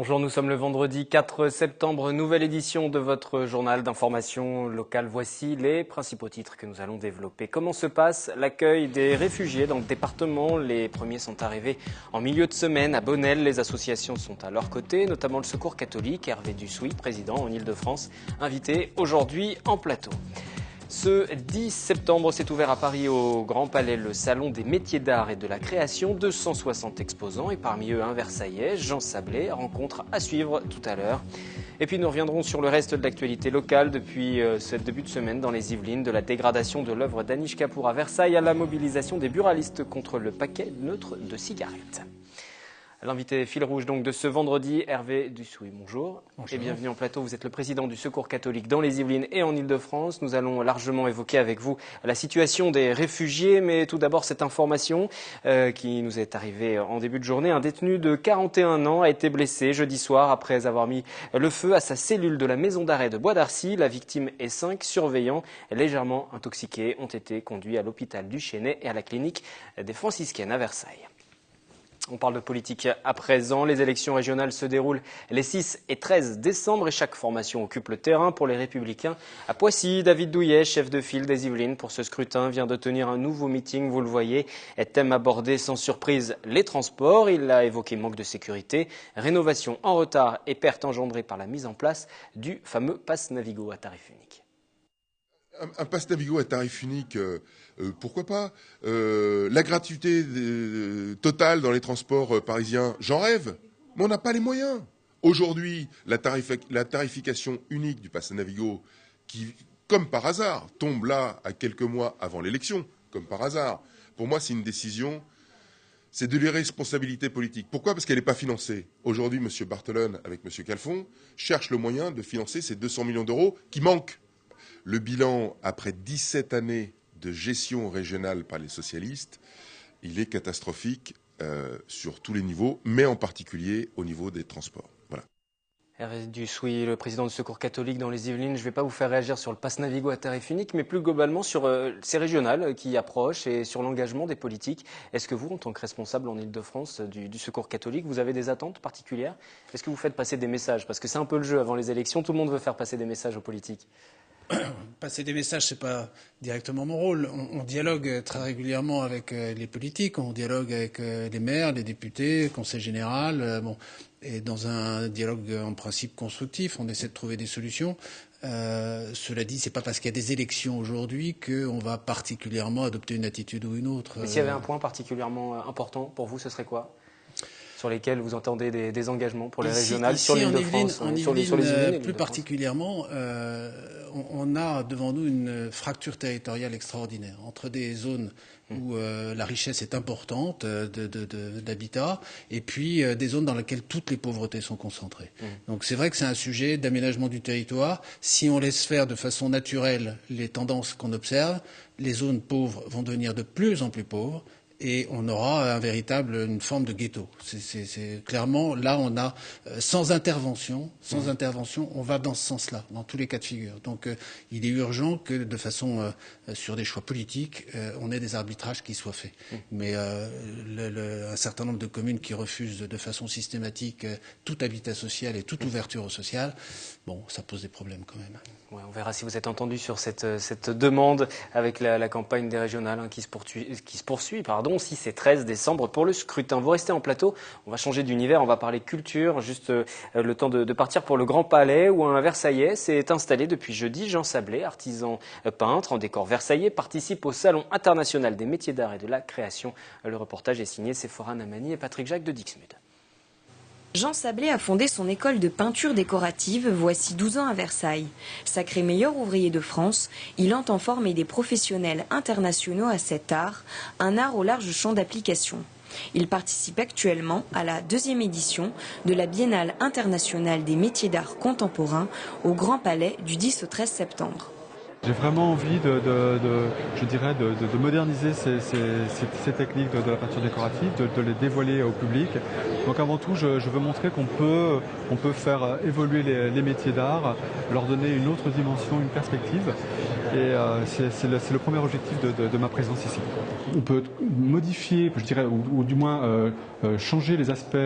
Bonjour, nous sommes le vendredi 4 septembre, nouvelle édition de votre journal d'information locale. Voici les principaux titres que nous allons développer. Comment se passe l'accueil des réfugiés dans le département? Les premiers sont arrivés en milieu de semaine à Bonnel. Les associations sont à leur côté, notamment le Secours catholique. Hervé Dussouy, président en Ile-de-France, invité aujourd'hui en plateau. Ce 10 septembre s'est ouvert à Paris au Grand Palais le Salon des métiers d'art et de la création. 260 exposants et parmi eux un Versaillais, Jean Sablé, rencontre à suivre tout à l'heure. Et puis nous reviendrons sur le reste de l'actualité locale depuis ce début de semaine dans les Yvelines, de la dégradation de l'œuvre d'Anish Kapoor à Versailles à la mobilisation des buralistes contre le paquet neutre de cigarettes. L'invité fil rouge donc de ce vendredi, Hervé Dussouy. Bonjour. Et bienvenue en plateau. Vous êtes le président du Secours catholique dans les Yvelines et en Ile-de-France. Nous allons largement évoquer avec vous la situation des réfugiés, mais tout d'abord cette information qui nous est arrivée en début de journée. Un détenu de 41 ans a été blessé jeudi soir après avoir mis le feu à sa cellule de la maison d'arrêt de Bois d'Arcy. La victime et 5 surveillants légèrement intoxiqués ont été conduits à l'hôpital du Chesnay et à la clinique des Franciscaines à Versailles. On parle de politique à présent. Les élections régionales se déroulent les 6 et 13 décembre et chaque formation occupe le terrain. Pour les Républicains, à Poissy, David Douillet, chef de file des Yvelines pour ce scrutin, vient de tenir un nouveau meeting, vous le voyez. Thème abordé sans surprise, les transports. Il a évoqué manque de sécurité, rénovation en retard et pertes engendrées par la mise en place du fameux pass Navigo à tarif unique. Un pass Navigo à tarif unique, pourquoi pas. La gratuité totale dans les transports parisiens, j'en rêve, mais on n'a pas les moyens. Aujourd'hui, la tarification unique du pass Navigo, qui, comme par hasard, tombe là à quelques mois avant l'élection, comme par hasard, pour moi c'est une décision, c'est de l'irresponsabilité politique. Pourquoi? Parce qu'elle n'est pas financée. Aujourd'hui, M. Barthelone, avec M. Calfon, cherche le moyen de financer ces 200 millions d'euros qui manquent. Le bilan, après 17 années de gestion régionale par les socialistes, il est catastrophique sur tous les niveaux, mais en particulier au niveau des transports. Voilà. Hervé Dussouy, le président du Secours catholique dans les Yvelines, je ne vais pas vous faire réagir sur le pass Navigo à tarif unique, mais plus globalement sur ces régionales qui approchent et sur l'engagement des politiques. Est-ce que vous, en tant que responsable en Ile-de-France du Secours catholique, vous avez des attentes particulières? Est-ce que vous faites passer des messages? Parce que c'est un peu le jeu avant les élections, tout le monde veut faire passer des messages aux politiques. Passer des messages, c'est pas directement mon rôle. On dialogue très régulièrement avec les politiques, on dialogue avec les maires, les députés, le conseil général, et dans un dialogue en principe constructif, on essaie de trouver des solutions. Cela dit, c'est pas parce qu'il y a des élections aujourd'hui qu'on va particulièrement adopter une attitude ou une autre. Mais s'il y avait un point particulièrement important pour vous, ce serait quoi? Sur lesquels vous entendez des engagements pour les régionales, sur l'Île-de-France, sur les Yvelines plus particulièrement, on a devant nous une fracture territoriale extraordinaire entre des zones où la richesse est importante d'habitat et puis des zones dans lesquelles toutes les pauvretés sont concentrées. Donc c'est vrai que c'est un sujet d'aménagement du territoire. Si on laisse faire de façon naturelle les tendances qu'on observe, les zones pauvres vont devenir de plus en plus pauvres. Et on aura une forme de ghetto. C'est clairement, là, on a, sans intervention, on va dans ce sens-là, dans tous les cas de figure. Donc, il est urgent que, de façon, sur des choix politiques, on ait des arbitrages qui soient faits. Mais un certain nombre de communes qui refusent de façon systématique tout habitat social et toute ouverture au social, bon, ça pose des problèmes quand même. Ouais, on verra si vous êtes entendu sur cette demande avec la campagne des régionales qui se poursuit, 6 et 13 décembre pour le scrutin. Vous restez en plateau, on va changer d'univers, on va parler culture, juste le temps de partir pour le Grand Palais où un Versaillais s'est installé depuis jeudi. Jean Sablé, artisan peintre en décor versaillais, participe au Salon international des métiers d'art et de la création. Le reportage est signé Sephora Namani et Patrick Jacques de Dixmude. Jean Sablé a fondé son école de peinture décorative voici 12 ans à Versailles. Sacré meilleur ouvrier de France, il entend former des professionnels internationaux à cet art, un art au large champ d'application. Il participe actuellement à la 2e édition de la Biennale internationale des métiers d'art contemporains au Grand Palais du 10 au 13 septembre. J'ai vraiment envie de moderniser ces techniques de la peinture décorative, de les dévoiler au public. Donc avant tout, je veux montrer qu'on peut faire évoluer les métiers d'art, leur donner une autre dimension, une perspective. Et c'est le premier objectif de ma présence ici. On peut modifier, je dirais, ou du moins changer les aspects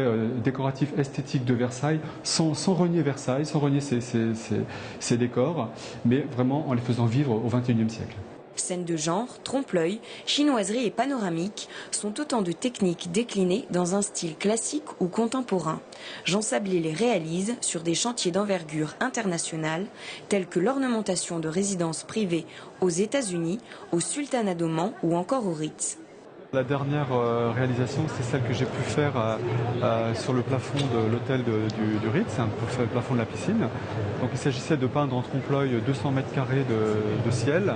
décoratifs, esthétiques de Versailles sans renier Versailles, sans renier ses décors, mais vraiment en les faisant vivre au XXIe siècle. Scènes de genre, trompe-l'œil, chinoiserie et panoramique sont autant de techniques déclinées dans un style classique ou contemporain. Jean Sablé les réalise sur des chantiers d'envergure internationale, tels que l'ornementation de résidences privées aux États-Unis, au Sultanat d'Oman ou encore au Ritz. La dernière réalisation, c'est celle que j'ai pu faire sur le plafond de l'hôtel du Ritz, le plafond de la piscine. Donc il s'agissait de peindre en trompe-l'œil 200 mètres carrés de ciel.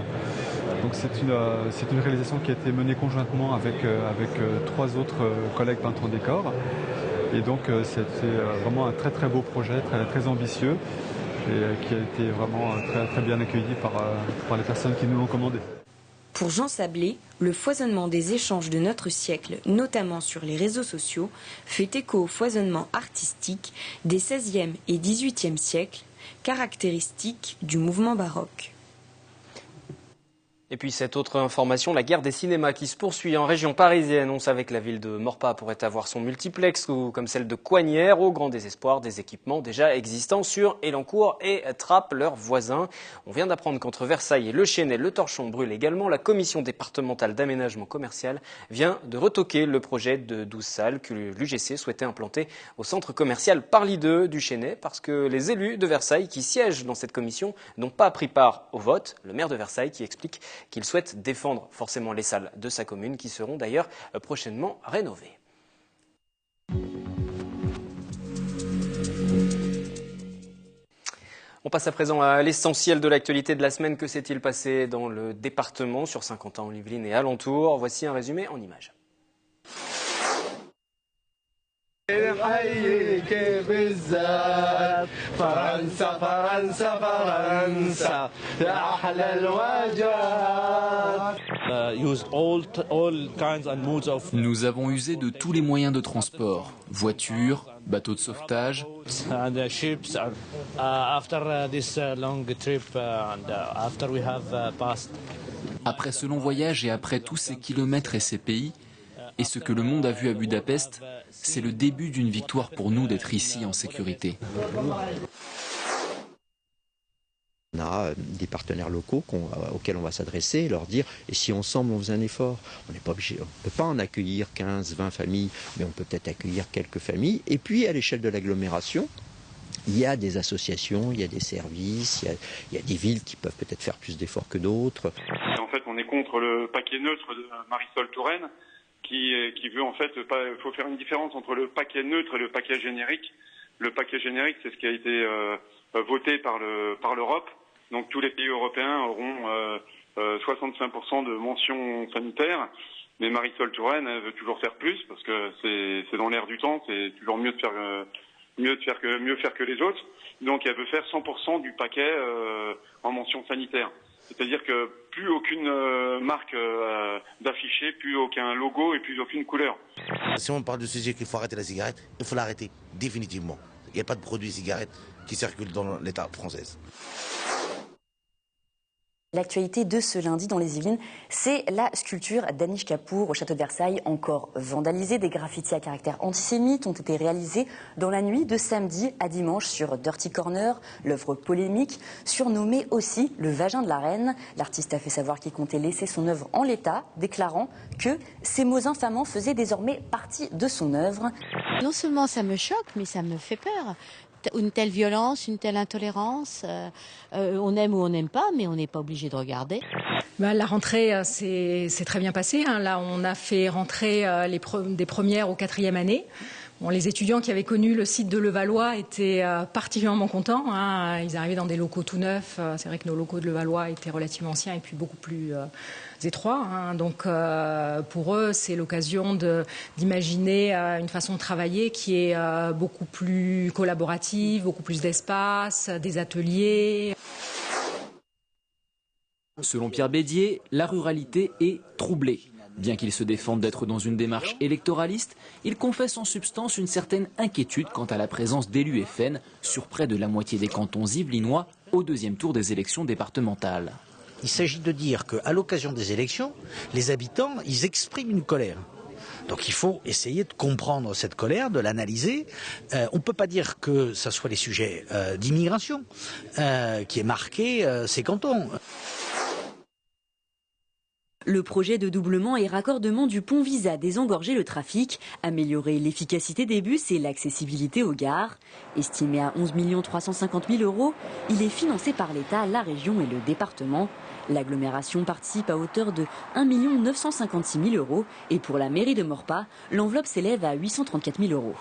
Donc c'est une réalisation qui a été menée conjointement avec 3 autres collègues peintres en décor. Et donc c'était vraiment un très très beau projet, très, très ambitieux, et qui a été vraiment très, très bien accueilli par les personnes qui nous l'ont commandé. Pour Jean Sablé, le foisonnement des échanges de notre siècle, notamment sur les réseaux sociaux, fait écho au foisonnement artistique des XVIe et XVIIIe siècles, caractéristique du mouvement baroque. Et puis cette autre information, la guerre des cinémas qui se poursuit en région parisienne. On savait que la ville de Maurepas pourrait avoir son multiplex, ou comme celle de Coignères, au grand désespoir des équipements déjà existants sur Elancourt et Trappes, leurs voisins. On vient d'apprendre qu'entre Versailles et Le Chesnay, le torchon brûle également. La commission départementale d'aménagement commercial vient de retoquer le projet de 12 salles que l'UGC souhaitait implanter au centre commercial Parly 2 du Chesnay, parce que les élus de Versailles qui siègent dans cette commission n'ont pas pris part au vote. Le maire de Versailles qui explique qu'il souhaite défendre forcément les salles de sa commune, qui seront d'ailleurs prochainement rénovées. On passe à présent à l'essentiel de l'actualité de la semaine. Que s'est-il passé dans le département, sur Saint-Quentin-en-Yvelines et alentours? Voici un résumé en images. Nous avons usé de tous les moyens de transport, voitures, bateaux de sauvetage. Après ce long voyage et après tous ces kilomètres et ces pays, et ce que le monde a vu à Budapest, c'est le début d'une victoire pour nous d'être ici en sécurité. On a des partenaires locaux auxquels on va s'adresser et leur dire « et si ensemble on faisait un effort ?» On n'est pas obligé, on ne peut pas en accueillir 15, 20 familles, mais on peut peut-être accueillir quelques familles. Et puis à l'échelle de l'agglomération, il y a des associations, il y a des services, il y a des villes qui peuvent peut-être faire plus d'efforts que d'autres. En fait, on est contre le paquet neutre de Marisol Touraine qui veut en fait, il faut faire une différence entre le paquet neutre et le paquet générique. Le paquet générique, c'est ce qui a été voté par l'Europe. Donc tous les pays européens auront 65% de mentions sanitaires. Mais Marisol Touraine, elle veut toujours faire plus parce que c'est dans l'air du temps. C'est toujours mieux faire que les autres. Donc elle veut faire 100% du paquet en mention sanitaire. C'est-à-dire que plus aucune marque d'affiché, plus aucun logo et plus aucune couleur. Si on parle de sujet qu'il faut arrêter la cigarette, il faut l'arrêter définitivement. Il n'y a pas de produit cigarette qui circule dans l'État français. L'actualité de ce lundi dans les Yvelines, c'est la sculpture d'Anish Kapoor au château de Versailles, encore vandalisée. Des graffitis à caractère antisémite ont été réalisés dans la nuit de samedi à dimanche sur Dirty Corner, l'œuvre polémique, surnommée aussi le vagin de la reine. L'artiste a fait savoir qu'il comptait laisser son œuvre en l'état, déclarant que ces mots infamants faisaient désormais partie de son œuvre. Non seulement ça me choque, mais ça me fait peur. Une telle violence, une telle intolérance, on aime ou on n'aime pas, mais on n'est pas obligé de regarder. La rentrée s'est très bien passée. Là, on a fait rentrer des premières aux 4e années. Bon, les étudiants qui avaient connu le site de Levallois étaient particulièrement contents. Ils arrivaient dans des locaux tout neufs. C'est vrai que nos locaux de Levallois étaient relativement anciens et puis beaucoup plus étroits. Donc pour eux, c'est l'occasion d'imaginer une façon de travailler qui est beaucoup plus collaborative, beaucoup plus d'espace, des ateliers. Selon Pierre Bédier, la ruralité est troublée. Bien qu'il se défende d'être dans une démarche électoraliste, il confesse en substance une certaine inquiétude quant à la présence d'élus FN sur près de la moitié des cantons yvelinois au 2e tour des élections départementales. Il s'agit de dire qu'à l'occasion des élections, les habitants, ils expriment une colère. Donc il faut essayer de comprendre cette colère, de l'analyser. On ne peut pas dire que ce soit les sujets d'immigration qui aient marqué ces cantons. Le projet de doublement et raccordement du pont vise à désengorger le trafic, améliorer l'efficacité des bus et l'accessibilité aux gares. Estimé à 11 350 000 €, il est financé par l'État, la région et le département. L'agglomération participe à hauteur de 1 956 000 € et pour la mairie de Maurepas, l'enveloppe s'élève à 834 000 €.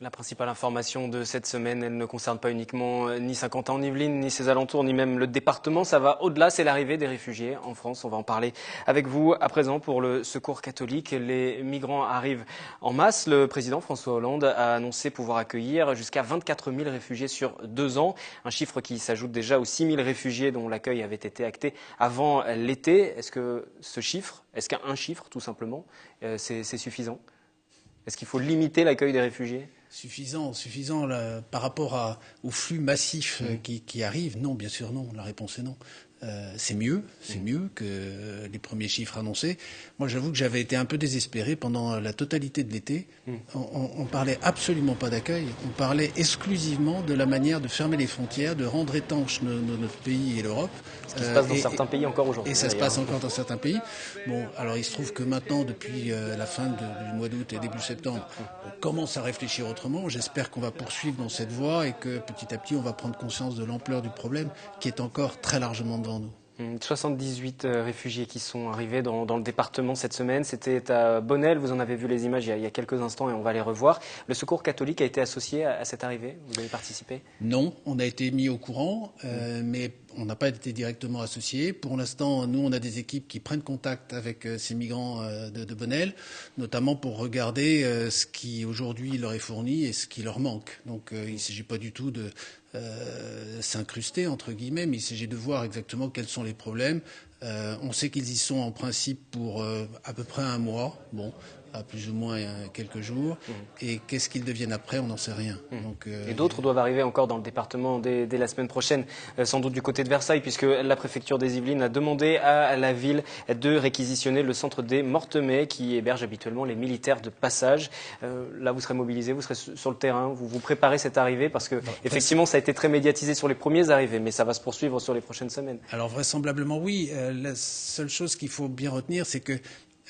La principale information de cette semaine, elle ne concerne pas uniquement ni Saint-Quentin-en-Yvelines, ni ses alentours, ni même le département. Ça va au-delà, c'est l'arrivée des réfugiés en France. On va en parler avec vous à présent pour le Secours catholique. Les migrants arrivent en masse. Le président François Hollande a annoncé pouvoir accueillir jusqu'à 24 000 réfugiés sur 2 ans. Un chiffre qui s'ajoute déjà aux 6 000 réfugiés dont l'accueil avait été acté avant l'été. Est-ce que ce chiffre, est-ce qu'un chiffre tout simplement, c'est suffisant ? Est-ce qu'il faut limiter l'accueil des réfugiés ? Suffisant là, par rapport au flux massif qui arrive. Non, bien sûr non. La réponse est non. C'est mieux que les premiers chiffres annoncés. Moi, j'avoue que j'avais été un peu désespéré pendant la totalité de l'été. On parlait absolument pas d'accueil. On parlait exclusivement de la manière de fermer les frontières, de rendre étanche notre pays et l'Europe. Ce qui se passe dans certains pays encore aujourd'hui. Et ça se passe encore dans certains pays. Bon, alors il se trouve que maintenant, depuis la fin du mois d'août et début septembre, on commence à réfléchir autrement. J'espère qu'on va poursuivre dans cette voie et que petit à petit, on va prendre conscience de l'ampleur du problème qui est encore très largement devant nous. 78 réfugiés qui sont arrivés dans le département cette semaine. C'était à Bonnel, vous en avez vu les images il y a quelques instants et on va les revoir. Le Secours catholique a été associé à cette arrivée? Vous avez participé? Non, on a été mis au courant, mais on n'a pas été directement associé. Pour l'instant, nous, on a des équipes qui prennent contact avec ces migrants de Bonnel, notamment pour regarder ce qui aujourd'hui leur est fourni et ce qui leur manque. Donc il ne s'agit pas du tout de s'incruster, entre guillemets, mais il s'agit de voir exactement quels sont les problèmes. On sait qu'ils y sont en principe pour à peu près un mois, à plus ou moins quelques jours. Et qu'est-ce qu'ils deviennent après, on n'en sait rien. Donc, et d'autres doivent arriver encore dans le département dès la semaine prochaine, sans doute du côté de Versailles, puisque la préfecture des Yvelines a demandé à la ville de réquisitionner le centre des Mortemais, qui héberge habituellement les militaires de passage. Là, vous serez mobilisés, vous serez sur le terrain, vous préparez cette arrivée, parce que effectivement, ça a été très médiatisé sur les premiers arrivés, mais ça va se poursuivre sur les prochaines semaines. Alors vraisemblablement oui. La seule chose qu'il faut bien retenir, c'est que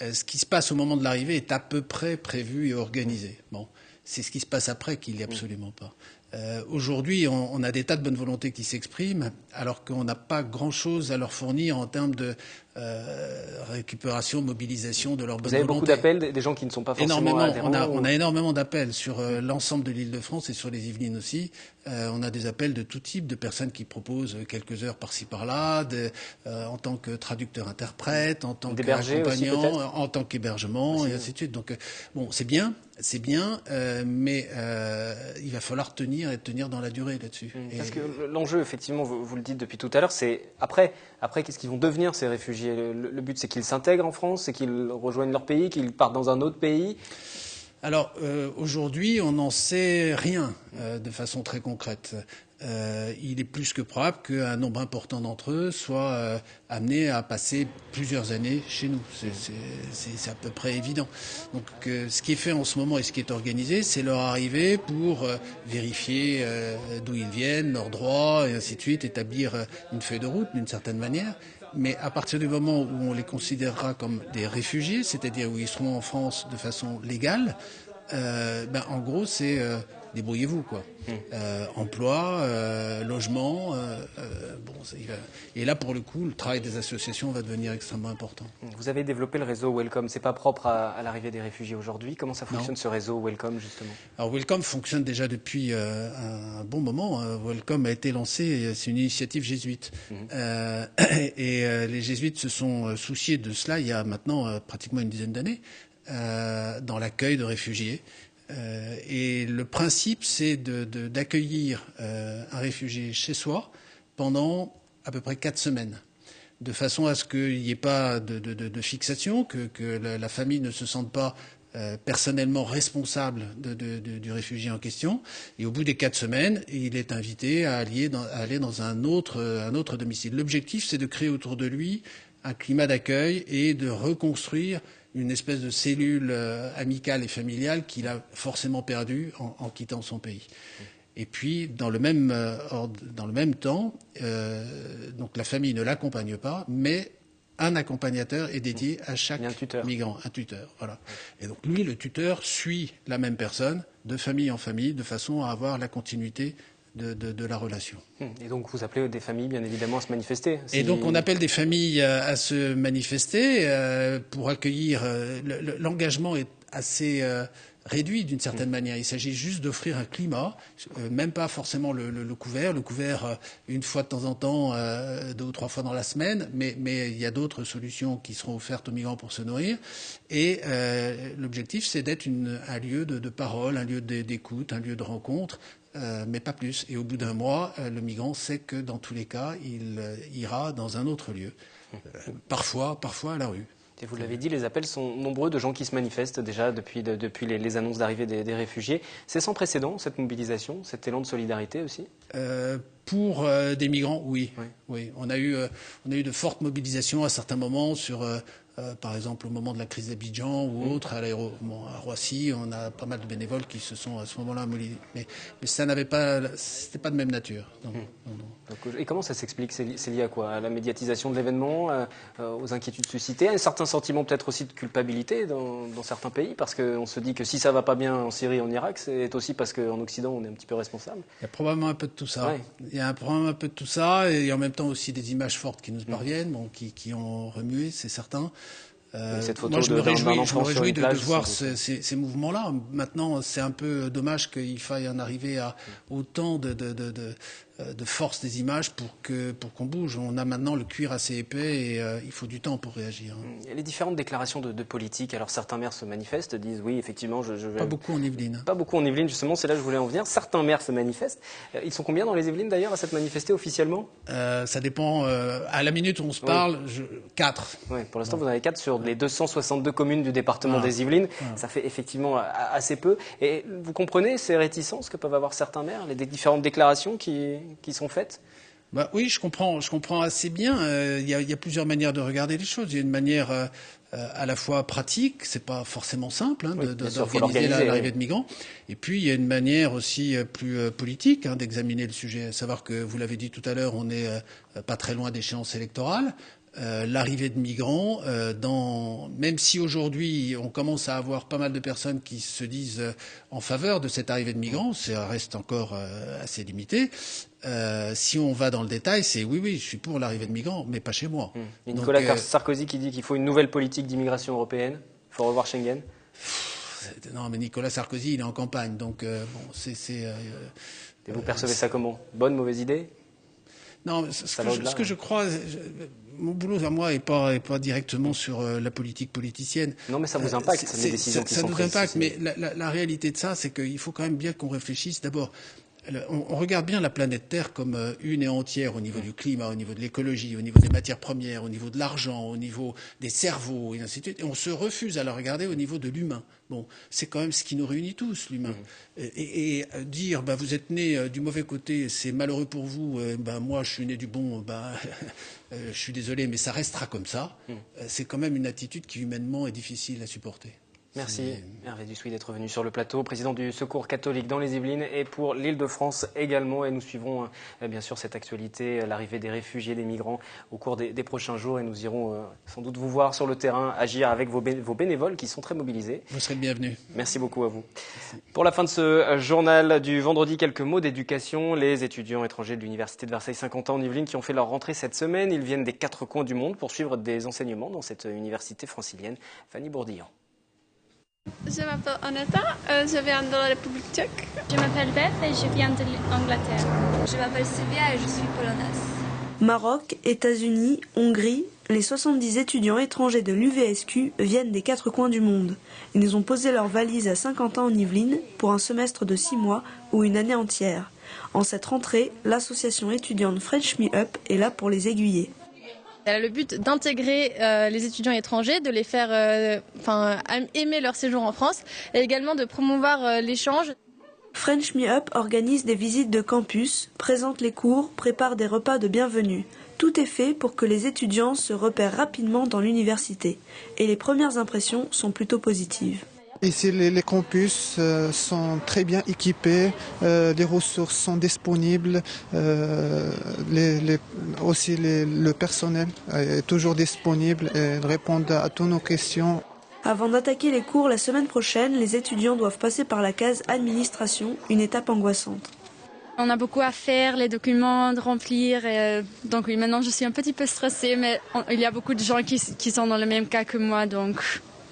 ce qui se passe au moment de l'arrivée est à peu près prévu et organisé. Bon, c'est ce qui se passe après qui l'est absolument pas. Aujourd'hui, on a des tas de bonne volonté qui s'expriment, alors qu'on n'a pas grand-chose à leur fournir en termes de récupération, mobilisation de leur bonne volonté. Vous avez beaucoup d'appels, des gens qui ne sont pas forcément adhérents? On a énormément d'appels sur l'ensemble de l'Île-de-France et sur les Yvelines aussi. On a des appels de tout type, de personnes qui proposent quelques heures par-ci par-là, en tant que traducteur-interprète, en tant qu'accompagnant, en tant qu'hébergement, et ainsi de suite. Donc, bon, c'est bien, mais il va falloir tenir dans la durée là-dessus. Parce que l'enjeu, effectivement, vous le dites depuis tout à l'heure, c'est après qu'est-ce qu'ils vont devenir ces réfugiés? Le but, c'est qu'ils s'intègrent en France, c'est qu'ils rejoignent leur pays, qu'ils partent dans un autre pays? Alors, aujourd'hui, on n'en sait rien de façon très concrète. Il est plus que probable qu'un nombre important d'entre eux soient amenés à passer plusieurs années chez nous. C'est à peu près évident. Donc, ce qui est fait en ce moment et ce qui est organisé, c'est leur arrivée pour vérifier d'où ils viennent, leurs droits, et ainsi de suite, établir une feuille de route d'une certaine manière. Mais à partir du moment où on les considérera comme des réfugiés, c'est-à-dire où ils seront en France de façon légale, en gros, c'est débrouillez-vous, quoi. Emploi, logement, et là, pour le coup, le travail des associations va devenir extrêmement important. Vous avez développé le réseau Welcome. C'est pas propre à l'arrivée des réfugiés aujourd'hui. Comment ça fonctionne, ce réseau Welcome, justement? Alors, Welcome fonctionne déjà depuis un bon moment. Welcome a été lancé, c'est une initiative jésuite. Et les jésuites se sont souciés de cela il y a maintenant pratiquement une dizaine d'années, dans l'accueil de réfugiés. Et le principe, c'est d'accueillir un réfugié chez soi pendant à peu près 4 semaines, de façon à ce qu'il n'y ait pas de fixation, que la famille ne se sente pas personnellement responsable du réfugié en question. Et au bout des 4 semaines, il est invité à aller dans un autre domicile. L'objectif, c'est de créer autour de lui un climat d'accueil et de reconstruire une espèce de cellule amicale et familiale qu'il a forcément perdue en quittant son pays. Et puis, dans le même temps, donc la famille ne l'accompagne pas, mais un accompagnateur est dédié à chaque migrant, un tuteur. Voilà. Et donc lui, le tuteur, suit la même personne de famille en famille, de façon à avoir la continuité de la relation. Et donc vous appelez des familles, bien évidemment, à se manifester. Et donc on appelle des familles à se manifester pour accueillir. L'engagement est assez réduit d'une certaine manière. Il s'agit juste d'offrir un climat, même pas forcément le couvert. Le couvert, une fois de temps en temps, 2 ou 3 fois dans la semaine, mais il y a d'autres solutions qui seront offertes aux migrants pour se nourrir. Et l'objectif, c'est d'être un lieu de parole, un lieu d'écoute, un lieu de rencontre, mais pas plus. Et au bout d'un mois, le migrant sait que dans tous les cas, il ira dans un autre lieu, parfois à la rue. Et vous l'avez dit, les appels sont nombreux de gens qui se manifestent déjà depuis les annonces d'arrivée des réfugiés. C'est sans précédent, cette mobilisation, cet élan de solidarité aussi Pour des migrants, oui. On a eu de fortes mobilisations à certains moments sur... par exemple, au moment de la crise d'Abidjan ou autre, à Roissy, on a pas mal de bénévoles qui se sont à ce moment-là mobilisés. Mais ça c'était pas de même nature. Non. Et comment ça s'explique? C'est lié à quoi? À la médiatisation de l'événement, aux inquiétudes suscitées, à un certain sentiment peut-être aussi de culpabilité dans certains pays, parce qu'on se dit que si ça va pas bien en Syrie, en Irak, c'est aussi parce qu'en Occident, on est un petit peu responsable. Il y a probablement un peu de tout ça. Ouais. Il y a probablement un peu de tout ça, et en même temps aussi des images fortes qui nous parviennent, qui ont remué, c'est certain. Moi, je me réjouis de voir ces mouvements-là. Maintenant, c'est un peu dommage qu'il faille en arriver à autant de force des images pour qu'on bouge. On a maintenant le cuir assez épais et il faut du temps pour réagir. Les différentes déclarations de politique, alors certains maires se manifestent, disent oui, effectivement, je vais... Pas beaucoup en Yvelines. Pas beaucoup en Yvelines, justement, c'est là que je voulais en venir. Certains maires se manifestent. Ils sont combien dans les Yvelines d'ailleurs à s'être manifestés officiellement? Ça dépend. À la minute où on se parle, 4. Oui, pour l'instant, vous en avez 4 sur les 262 communes du département des Yvelines. Ça fait effectivement assez peu. Et vous comprenez ces réticences que peuvent avoir certains maires, les différentes déclarations qui sont faites? Oui, je comprends assez bien. Il y a plusieurs manières de regarder les choses. Il y a une manière à la fois pratique, c'est pas forcément simple d'organiser l'arrivée de migrants. Et puis il y a une manière aussi plus politique d'examiner le sujet. À savoir que, vous l'avez dit tout à l'heure, on n'est pas très loin d'échéances électorales. L'arrivée de migrants, même si aujourd'hui on commence à avoir pas mal de personnes qui se disent en faveur de cette arrivée de migrants, ça reste encore assez limité. Si on va dans le détail, c'est oui, je suis pour l'arrivée de migrants, mais pas chez moi. Il y a Nicolas Sarkozy qui dit qu'il faut une nouvelle politique d'immigration européenne, il faut revoir Schengen. Non, mais Nicolas Sarkozy, il est en campagne, donc Et vous percevez ça comment? Bonne, mauvaise idée? Non, ce que je crois, mon boulot à moi n'est pas directement sur la politique politicienne. Non, mais ça vous impacte, les décisions qui sont prises. Ça nous impacte, mais la réalité de ça, c'est qu'il faut quand même bien qu'on réfléchisse. D'abord, on regarde bien la planète Terre comme une et entière au niveau du climat, au niveau de l'écologie, au niveau des matières premières, au niveau de l'argent, au niveau des cerveaux, et ainsi de suite. Et on se refuse à la regarder au niveau de l'humain. Bon, c'est quand même ce qui nous réunit tous, l'humain. Et dire, vous êtes né du mauvais côté, c'est malheureux pour vous, moi je suis né du bon, je suis désolé, mais ça restera comme ça. C'est quand même une attitude qui humainement est difficile à supporter. Merci Hervé Dussuit d'être venu sur le plateau, président du Secours catholique dans les Yvelines et pour l'Île-de-France également. Et nous suivrons bien sûr cette actualité, l'arrivée des réfugiés, des migrants au cours des prochains jours. Et nous irons sans doute vous voir sur le terrain, agir avec vos bénévoles qui sont très mobilisés. Vous serez le bienvenu. Merci beaucoup à vous. Merci. Pour la fin de ce journal du vendredi, quelques mots d'éducation. Les étudiants étrangers de l'Université de Versailles-Saint-Quentin en Yvelines qui ont fait leur rentrée cette semaine. Ils viennent des 4 coins du monde pour suivre des enseignements dans cette université francilienne. Fanny Bourdillon. Je m'appelle Aneta, je viens de la République tchèque. Je m'appelle Beth et je viens de l'Angleterre. Je m'appelle Sylvia et je suis polonaise. Maroc, États-Unis, Hongrie, les 70 étudiants étrangers de l'UVSQ viennent des 4 coins du monde. Ils ont posé leurs valises à Saint-Quentin en Yvelines pour un semestre de 6 mois ou une année entière. En cette rentrée, l'association étudiante French Me Up est là pour les aiguiller. Elle a le but d'intégrer les étudiants étrangers, de les faire aimer leur séjour en France et également de promouvoir l'échange. French Me Up organise des visites de campus, présente les cours, prépare des repas de bienvenue. Tout est fait pour que les étudiants se repèrent rapidement dans l'université. Et les premières impressions sont plutôt positives. Ici, les campus sont très bien équipés, les ressources sont disponibles, aussi le personnel est toujours disponible et répond à toutes nos questions. Avant d'attaquer les cours la semaine prochaine, les étudiants doivent passer par la case administration, une étape angoissante. On a beaucoup à faire, les documents de remplir. Donc oui, maintenant je suis un petit peu stressée, mais il y a beaucoup de gens qui sont dans le même cas que moi, donc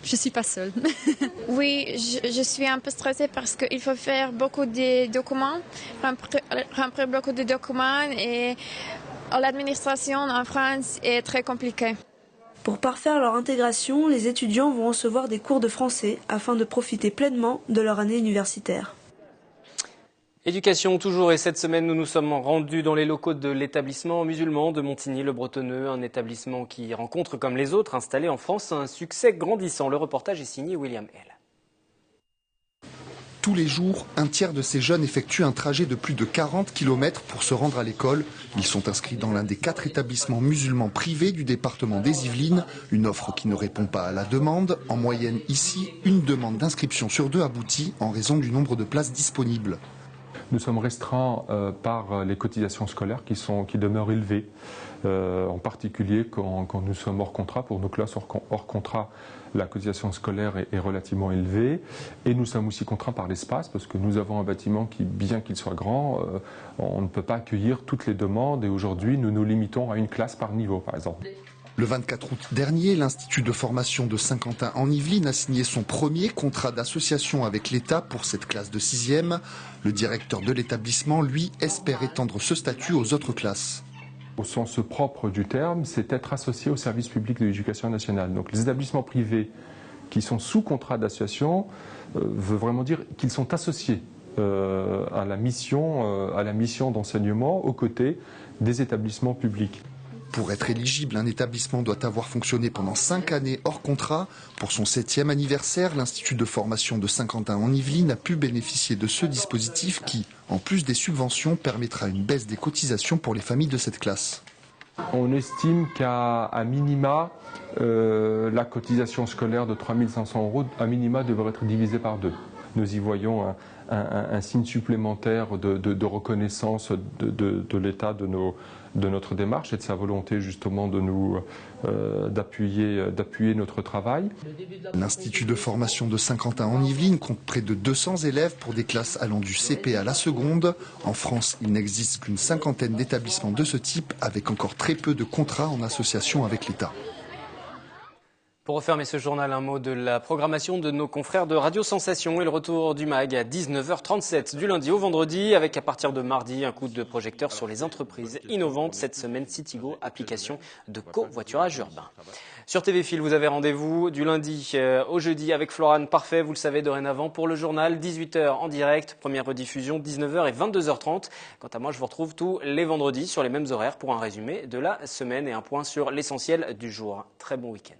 je ne suis pas seule. Oui, je suis un peu stressée parce qu'il faut faire beaucoup de documents, remplir beaucoup de documents et l'administration en France est très compliquée. Pour parfaire leur intégration, les étudiants vont recevoir des cours de français afin de profiter pleinement de leur année universitaire. Éducation toujours, et cette semaine nous nous sommes rendus dans les locaux de l'établissement musulman de Montigny-le-Bretonneux, un établissement qui rencontre comme les autres installés en France un succès grandissant. Le reportage est signé William L. Tous les jours, un tiers de ces jeunes effectuent un trajet de plus de 40 km pour se rendre à l'école. Ils sont inscrits dans l'un des 4 établissements musulmans privés du département des Yvelines, une offre qui ne répond pas à la demande. En moyenne ici, une demande d'inscription sur 2 aboutit en raison du nombre de places disponibles. Nous sommes restreints par les cotisations scolaires qui demeurent élevées, en particulier quand nous sommes hors contrat. Pour nos classes hors contrat, la cotisation scolaire est relativement élevée. Et nous sommes aussi contraints par l'espace, parce que nous avons un bâtiment qui, bien qu'il soit grand, on ne peut pas accueillir toutes les demandes. Et aujourd'hui, nous nous limitons à une classe par niveau, par exemple. Le 24 août dernier, l'Institut de formation de Saint-Quentin en Yvelines a signé son premier contrat d'association avec l'État pour cette classe de 6e. Le directeur de l'établissement, lui, espère étendre ce statut aux autres classes. Au sens propre du terme, c'est être associé au service public de l'éducation nationale. Donc les établissements privés qui sont sous contrat d'association veut vraiment dire qu'ils sont associés à la mission d'enseignement aux côtés des établissements publics. Pour être éligible, un établissement doit avoir fonctionné pendant 5 années hors contrat. Pour son 7e anniversaire, l'Institut de formation de Saint-Quentin en Yvelines a pu bénéficier de ce dispositif qui, en plus des subventions, permettra une baisse des cotisations pour les familles de cette classe. On estime qu'à minima, la cotisation scolaire de 3 500 € à minima devrait être divisée par 2. Nous y voyons un signe supplémentaire de reconnaissance de l'État de notre démarche et de sa volonté justement d'appuyer notre travail. L'Institut de formation de Saint-Quentin en Yvelines compte près de 200 élèves pour des classes allant du CP à la seconde. En France, il n'existe qu'une 50aine d'établissements de ce type avec encore très peu de contrats en association avec l'État. Pour refermer ce journal, un mot de la programmation de nos confrères de Radio Sensation et le retour du MAG à 19h37 du lundi au vendredi avec à partir de mardi un coup de projecteur sur les entreprises innovantes. Cette semaine, Citigo, application de covoiturage urbain. Sur TV Fil, vous avez rendez-vous du lundi au jeudi avec Florane Parfait, vous le savez dorénavant, pour le journal, 18h en direct, première rediffusion, 19h et 22h30. Quant à moi, je vous retrouve tous les vendredis sur les mêmes horaires pour un résumé de la semaine et un point sur l'essentiel du jour. Très bon week-end.